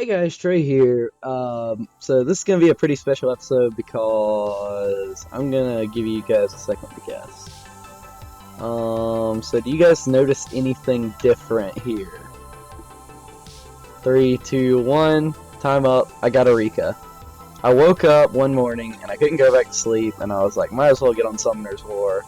Guys, Trey here. So this is gonna be a pretty special episode because I'm gonna give you guys a second to guess. So do you guys notice anything different here? 3, 2, 1, time up. I got a RICA. I woke up one morning and I couldn't go back to sleep, and I was like, might as well get on Summoner's War.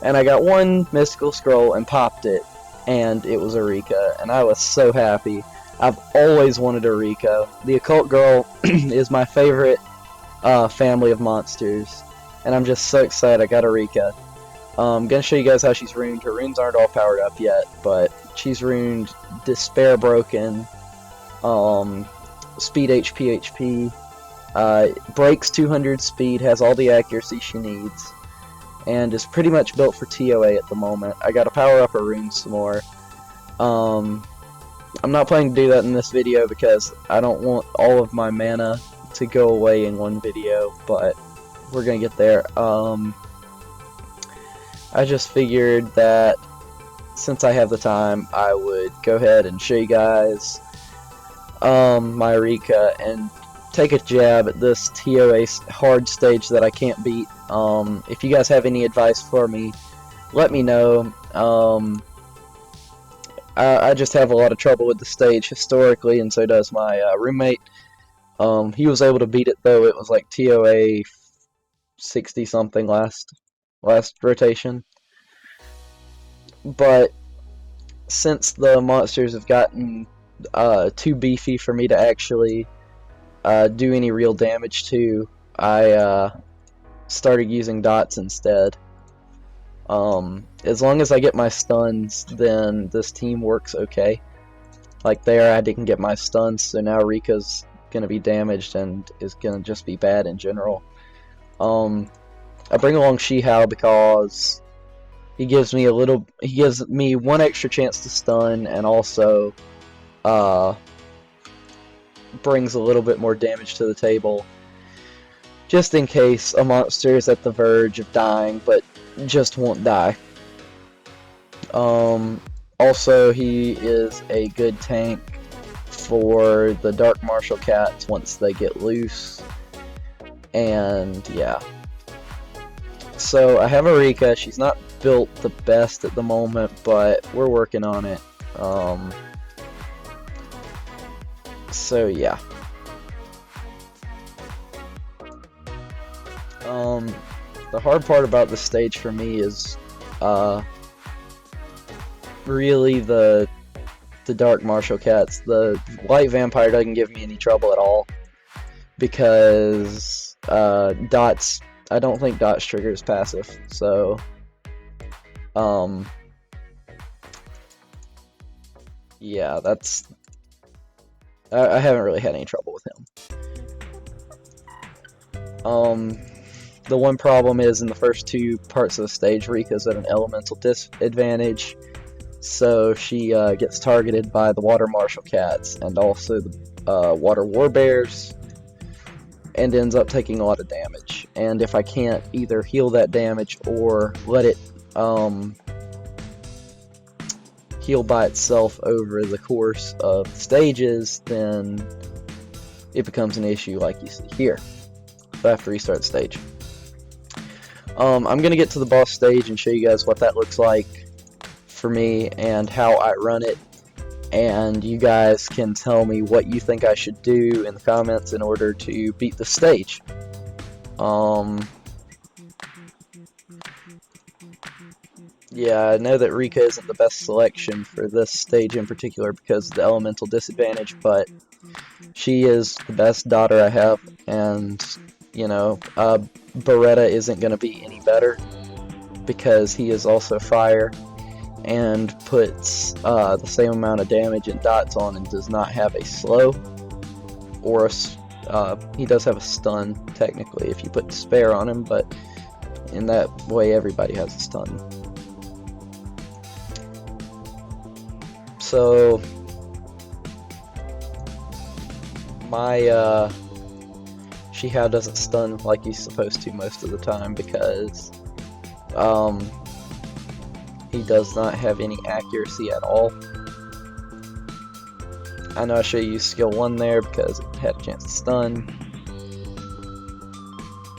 And I got one mystical scroll and popped it, and it was a RICA, and I was so happy. I've always wanted a RICA. The Occult Girl is my favorite family of monsters, and I'm just so excited I got a RICA. I'm going to show you guys how she's runed. Her runes aren't all powered up yet, but she's runed Despair Broken, Speed HP, breaks 200 speed, has all the accuracy she needs, and is pretty much built for TOA at the moment. I got to power up her runes some more. I'm not planning to do that in this video because I don't want all of my mana to go away in one video, but we're gonna get there. I just figured that since I have the time, I would go ahead and show you guys my RICA and take a jab at this TOA hard stage that I can't beat. If you guys have any advice for me, let me know. I just have a lot of trouble with the stage historically, and so does my roommate. He was able to beat it, though. It was like TOA 60 something last rotation. But since the monsters have gotten too beefy for me to actually do any real damage to, I started using dots instead. As long as I get my stuns, then this team works okay. Like there, I didn't get my stuns, so now Rika's gonna be damaged and is gonna just be bad in general. I bring along Shihao because he gives me one extra chance to stun, and also brings a little bit more damage to the table, just in case a monster is at the verge of dying, but just won't die. Also, he is a good tank for the Dark Martial Cats once they get loose. And yeah. So I have a RICA. She's not built the best at the moment, but we're working on it. So yeah. The hard part about the stage for me is really the Dark Martial Cats. The Light Vampire doesn't give me any trouble at all because dots. I don't think dots triggers passive, so yeah, that's. I haven't really had any trouble with him. The one problem is in the first two parts of the stage, Rika's at an elemental disadvantage, so she gets targeted by the Water Martial Cats and also the Water Warbears, and ends up taking a lot of damage. And if I can't either heal that damage or let it heal by itself over the course of the stages, then it becomes an issue like you see here. So I have to restart the stage. I'm going to get to the boss stage and show you guys what that looks like for me and how I run it, and you guys can tell me what you think I should do in the comments in order to beat the stage. Yeah, I know that Rika isn't the best selection for this stage in particular because of the elemental disadvantage, but she is the best daughter I have, and you know, Beretta isn't going to be any better because he is also fire and puts the same amount of damage and dots on and does not have a slow or he does have a stun technically if you put despair on him, but in that way everybody has a stun. So my Shihao doesn't stun like he's supposed to most of the time because he does not have any accuracy at all. I know I should use skill 1 there because it had a chance to stun.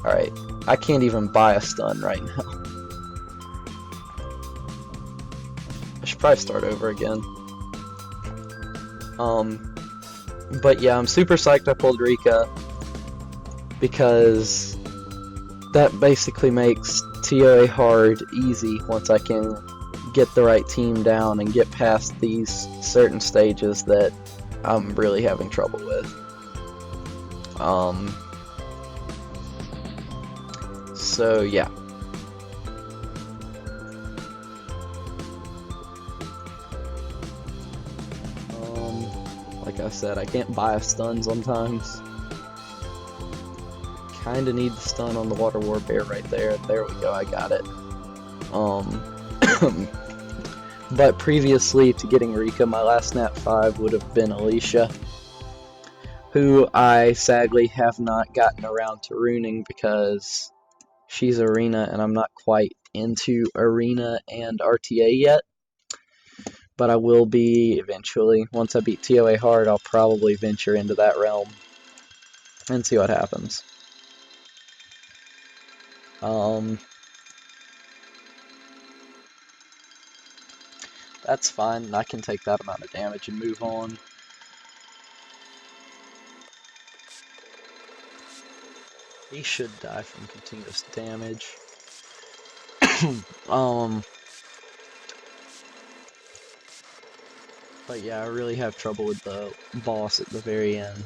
Alright, I can't even buy a stun right now. I should probably start over again. But yeah, I'm super psyched I pulled RICA because that basically makes TOA hard easy once I can get the right team down and get past these certain stages that I'm really having trouble with. So yeah. Like I said, I can't buy a stun sometimes. Kinda need the stun on the water war bear right there. There we go, I got it. But previously to getting RICA, my last snap 5 would have been Alicia, who I sadly have not gotten around to ruining because she's arena and I'm not quite into arena and RTA yet. But I will be eventually. Once I beat TOA hard, I'll probably venture into that realm and see what happens. That's fine. I can take that amount of damage and move on. He should die from continuous damage. But yeah, I really have trouble with the boss at the very end.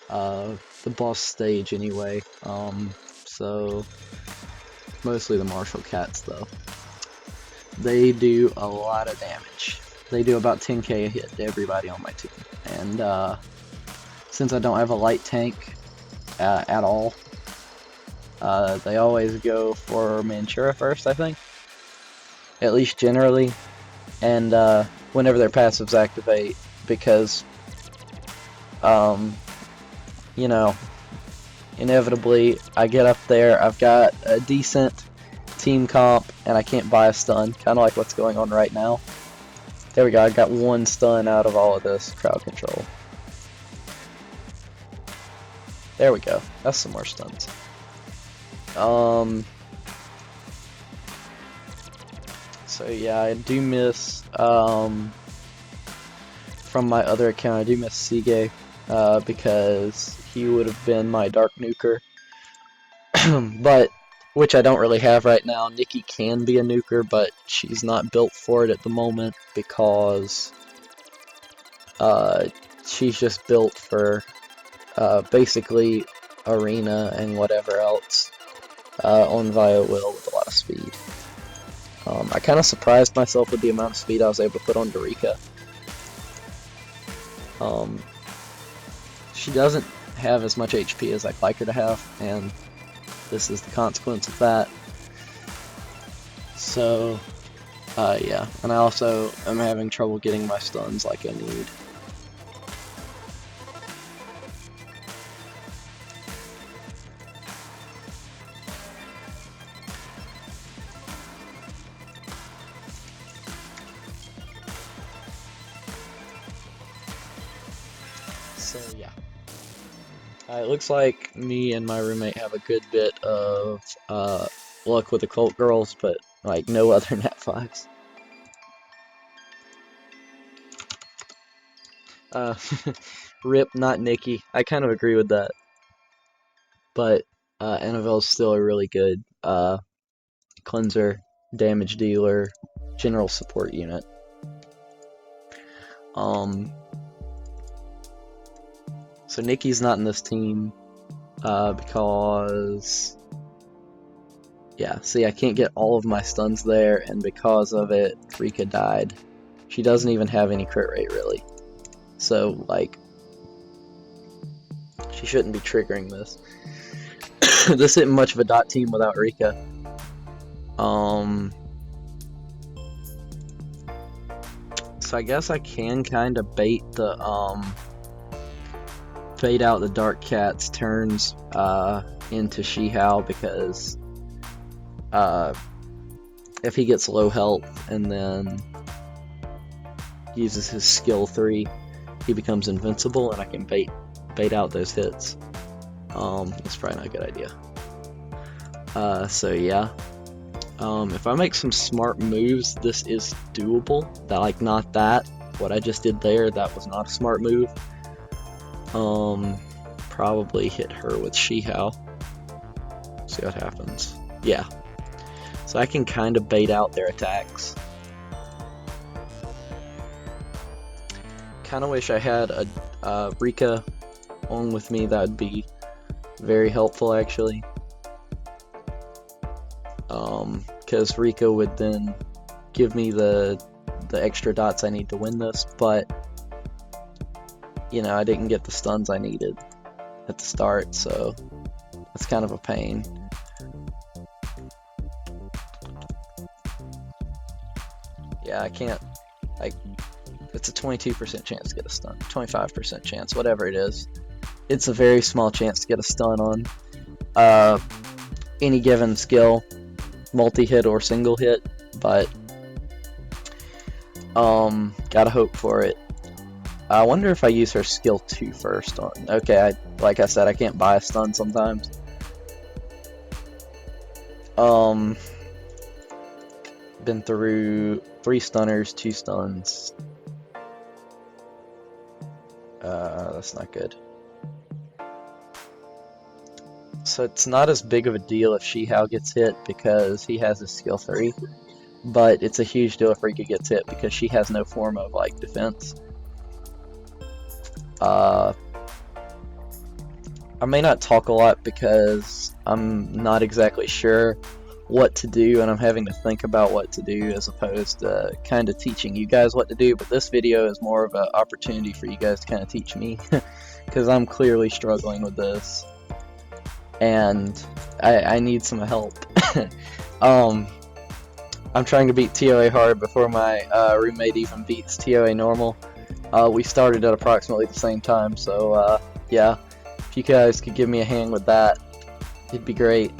The boss stage anyway. So mostly the martial cats though. They do a lot of damage. They do about 10k a hit to everybody on my team. And since I don't have a light tank at all, they always go for Mantura first, I think. At least generally. And whenever their passives activate, because, you know, inevitably I get up there, I've got a decent team comp, and I can't buy a stun, kind of like what's going on right now. There we go, I got 1 stun out of all of this crowd control. There we go, that's some more stuns. So yeah, I do miss, from my other account, I do miss Sige, because he would have been my Dark Nuker. But, which I don't really have right now. Nikki can be a nuker, but she's not built for it at the moment because, she's just built for, basically arena and whatever else, on Vio Will with a lot of speed. I kind of surprised myself with the amount of speed I was able to put on RICA. She doesn't have as much HP as I'd like her to have, and this is the consequence of that. So, yeah. And I also am having trouble getting my stuns like I need. So yeah, it looks like me and my roommate have a good bit of luck with the cult girls, but like no other nat 5s. Rip, not Nikki. I kind of agree with that, but Annabelle's still a really good cleanser, damage dealer, general support unit. So Nikki's not in this team because, yeah, see, I can't get all of my stuns there, and because of it, RICA died. She doesn't even have any crit rate, really. So, like, she shouldn't be triggering this. This isn't much of a dot team without RICA. So I guess I can kind of bait out the Dark Cat's turns into Shihao, because if he gets low health and then uses his skill 3, he becomes invincible and I can bait out those hits. It's probably not a good idea. So yeah. If I make some smart moves, this is doable. Like, not that. What I just did there, that was not a smart move. Probably hit her with Shihao. See what happens. Yeah. So I can kind of bait out their attacks. Kind of wish I had a RICA on with me. That would be very helpful, actually. Because RICA would then give me the extra dots I need to win this, but you know, I didn't get the stuns I needed at the start, so that's kind of a pain. Yeah, I can't, like, it's a 22% chance to get a stun, 25% chance, whatever it is. It's a very small chance to get a stun on any given skill, multi-hit or single hit, but gotta hope for it. I wonder if I use her skill 2 first on. Okay, like I said, I can't buy a stun sometimes. Been through 3 stunners, 2 stuns. That's not good. So it's not as big of a deal if Shihao gets hit because he has his skill 3, but it's a huge deal if Rika gets hit because she has no form of, like, defense. I may not talk a lot because I'm not exactly sure what to do, and I'm having to think about what to do as opposed to kind of teaching you guys what to do, but this video is more of an opportunity for you guys to kind of teach me because I'm clearly struggling with this and I need some help. I'm trying to beat TOA hard before my roommate even beats TOA normal. We started at approximately the same time, so yeah, if you guys could give me a hand with that, it'd be great.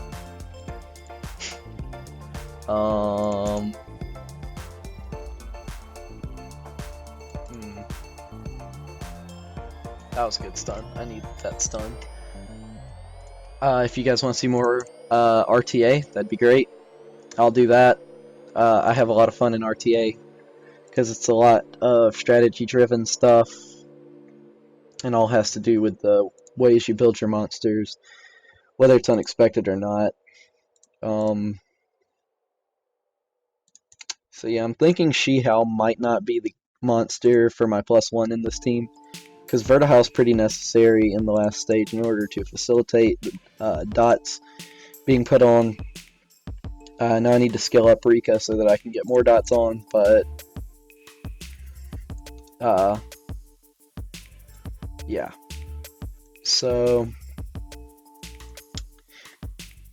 That was a good stun. I need that stun. If you guys want to see more RTA, that'd be great. I'll do that. I have a lot of fun in RTA because it's a lot of strategy-driven stuff, and all has to do with the ways you build your monsters, whether it's unexpected or not. So yeah, I'm thinking Shihao might not be the monster for my +1 in this team, because Vertihau is pretty necessary in the last stage in order to facilitate dots being put on. Now I need to skill up Rika so that I can get more dots on, but yeah. So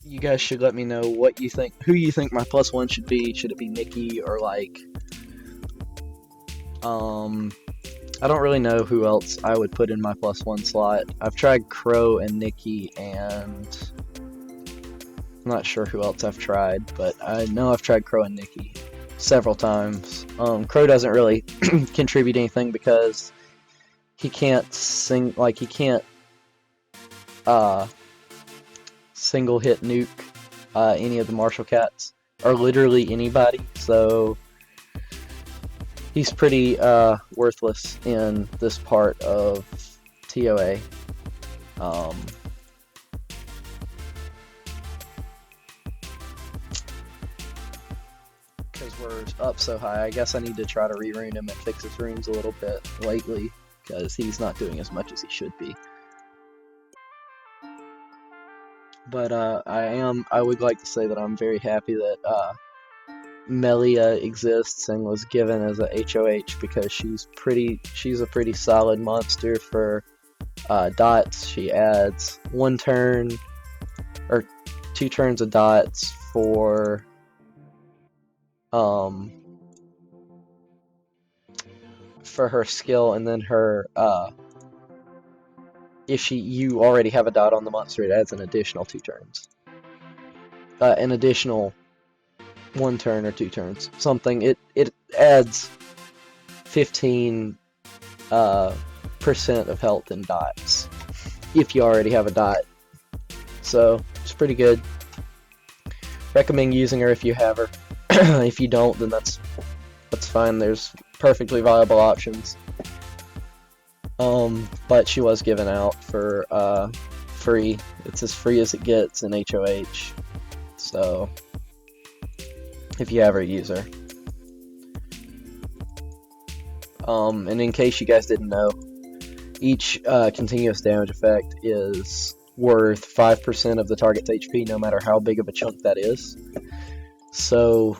you guys should let me know what you think, who you think my +1 should be. Should it be Nikki or, like, I don't really know who else I would put in my +1 slot. I've tried Crow and Nikki, and I'm not sure who else I've tried, but I know I've tried Crow and Nikki several times. Crow doesn't really contribute anything because he can't he can't single hit nuke any of the Marshall Cats, or literally anybody, so he's pretty worthless in this part of TOA. Because we're up so high, I guess I need to try to re-rune him and fix his runes a little bit lately, because he's not doing as much as he should be. But I would like to say that I'm very happy that Melia exists and was given as a HOH, because she's a pretty solid monster for dots. She adds 1 turn or 2 turns of dots for her skill, and then her if you already have a dot on the monster, it adds an additional 2 turns. An additional 1 turn or 2 turns. Something. It adds 15 8% of health in dots if you already have a dot. So it's pretty good. Recommend using her if you have her. If you don't, then that's fine. There's perfectly viable options. But she was given out for free. It's as free as it gets in HOH. So if you have her, use her. And in case you guys didn't know, each continuous damage effect is worth 5% of the target's HP, no matter how big of a chunk that is. So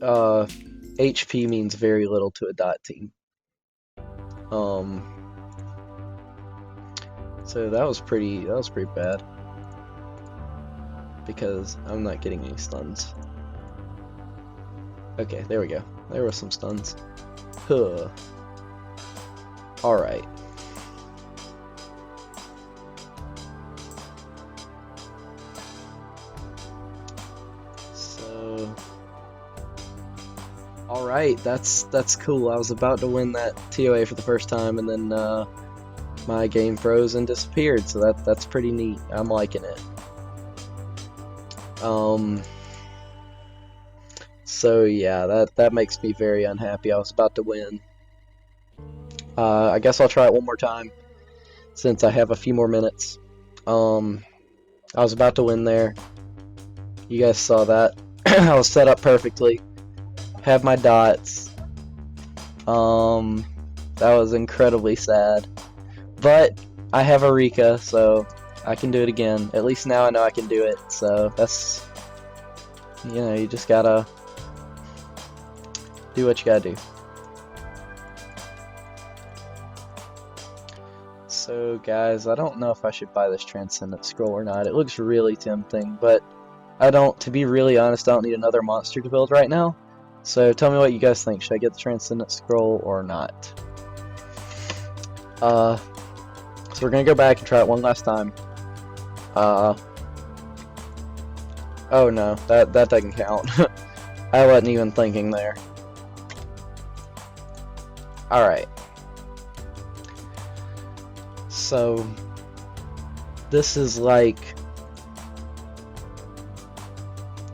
HP means very little to a dot team. So that was pretty bad, because I'm not getting any stuns. Okay, there we go. There were some stuns. Huh. Alright. So alright, that's cool. I was about to win that TOA for the first time, and then my game froze and disappeared, so that's pretty neat. I'm liking it. So yeah, that makes me very unhappy. I was about to win. I guess I'll try it one more time, since I have a few more minutes. I was about to win there. You guys saw that. I was set up perfectly. Have my dots. That was incredibly sad. But I have a RICA, so I can do it again. At least now I know I can do it. So that's, you know, you just gotta do what you gotta do. So guys, I don't know if I should buy this Transcendent Scroll or not. It looks really tempting, but to be really honest, I don't need another monster to build right now. So tell me what you guys think. Should I get the Transcendent Scroll or not? So we're gonna go back and try it one last time. Oh no, that doesn't count. I wasn't even thinking there. Alright. So this is like,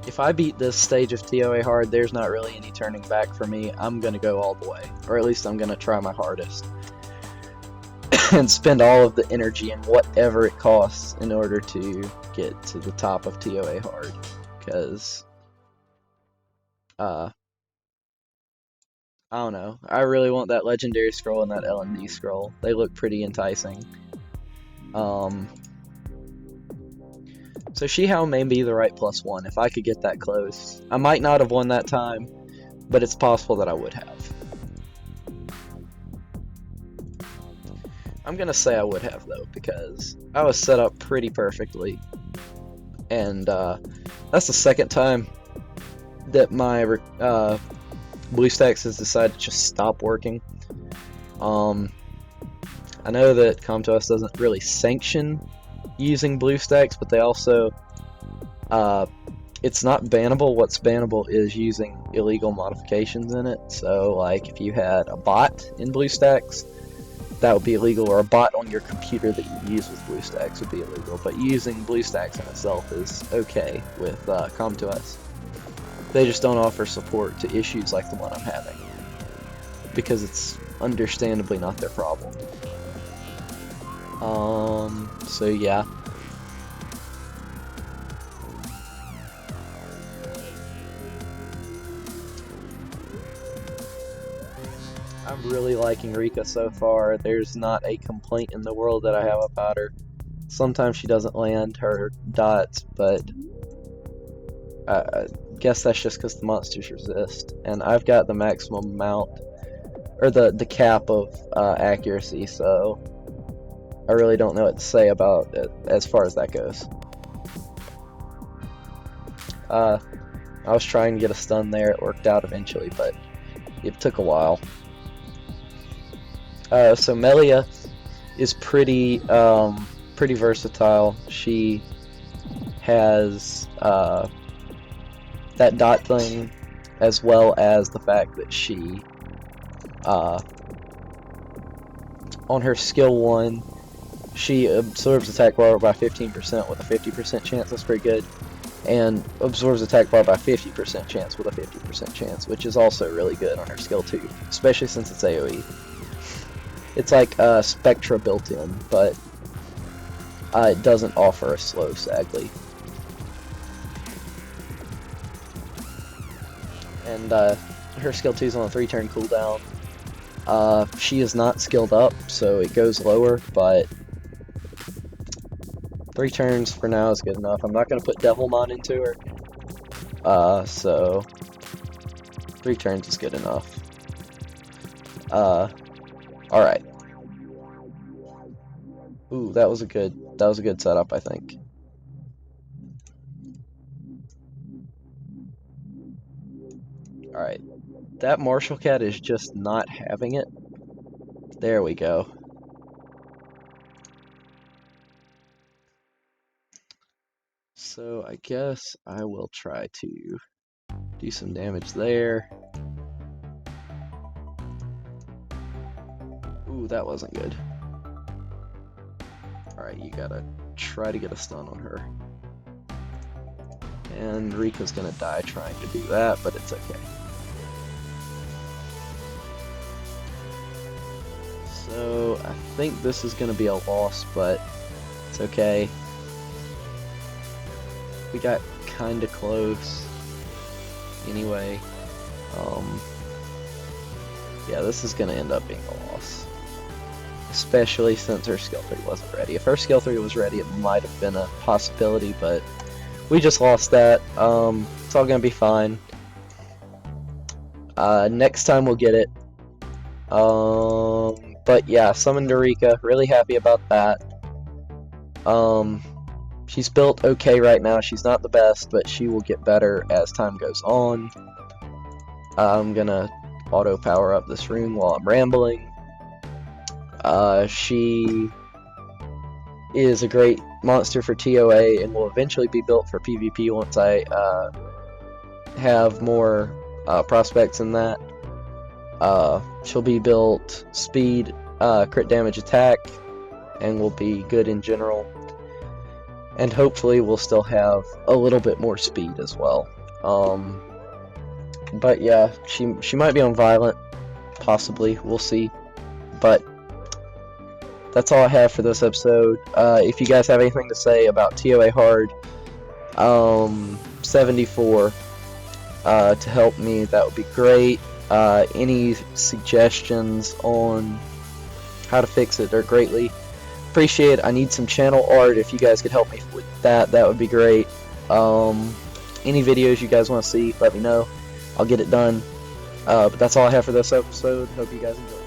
if I beat this stage of TOA hard, there's not really any turning back for me. I'm gonna go all the way, or at least I'm gonna try my hardest and spend all of the energy and whatever it costs in order to get to the top of TOA hard, because I don't know, I really want that legendary scroll and that L&D scroll. They look pretty enticing. So Shihao may be the right +1 if I could get that close. I might not have won that time, but it's possible that I would have. I'm gonna say I would have though, because I was set up pretty perfectly, and that's the second time that my BlueStacks has decided to just stop working. I know that TOAH doesn't really sanction using BlueStacks, but they also, it's not bannable. What's bannable is using illegal modifications in it. So like if you had a bot in BlueStacks, that would be illegal, or a bot on your computer that you use with BlueStacks would be illegal. But using BlueStacks in itself is okay with TOAH. They just don't offer support to issues like the one I'm having, because it's understandably not their problem. So yeah. I'm really liking RICA so far. There's not a complaint in the world that I have about her. Sometimes she doesn't land her dots, but I guess that's just because the monsters resist. And I've got the maximum amount, or the cap of accuracy, so I really don't know what to say about it as far as that goes. I was trying to get a stun there. It worked out eventually, but it took a while. So Melia is pretty versatile. She has that dot thing, as well as the fact that she on her skill 1, she absorbs attack bar by 15% with a 50% chance. That's pretty good. And absorbs attack bar by 50% chance with a 50% chance, which is also really good on her skill 2, especially since it's AoE. It's like Spectra built in, but it doesn't offer a slow, sadly. And her skill 2 is on a 3-turn cooldown. She is not skilled up, so it goes lower, but 3 turns for now is good enough. I'm not going to put Devilmon into her, so 3 turns is good enough. Alright. Ooh, that was a good setup, I think. Alright. That Marshall Cat is just not having it. There we go. So I guess I will try to do some damage there. Ooh, that wasn't good. Alright, you gotta try to get a stun on her. And RICA's gonna die trying to do that, but it's okay. So I think this is gonna be a loss, but it's okay. We got kinda close. Anyway, yeah, this is gonna end up being a loss. Especially since her skill 3 wasn't ready. If her skill 3 was ready, it might have been a possibility, but we just lost that. It's all gonna be fine. Next time we'll get it. But yeah, summoned RICA. Really happy about that. She's built okay right now. She's not the best, but she will get better as time goes on. I'm gonna auto power up this room while I'm rambling. She is a great monster for TOA and will eventually be built for PvP once I have more prospects in that. She'll be built speed, crit damage, attack, and will be good in general. And hopefully we'll still have a little bit more speed as well. But yeah, she might be on Violent, possibly, we'll see. But that's all I have for this episode. If you guys have anything to say about TOA Hard 74 to help me, that would be great. Any suggestions on how to fix it are greatly appreciated. I need some channel art. If you guys could help me with that, that would be great. Any videos you guys want to see, let me know. I'll get it done. But that's all I have for this episode. Hope you guys enjoy.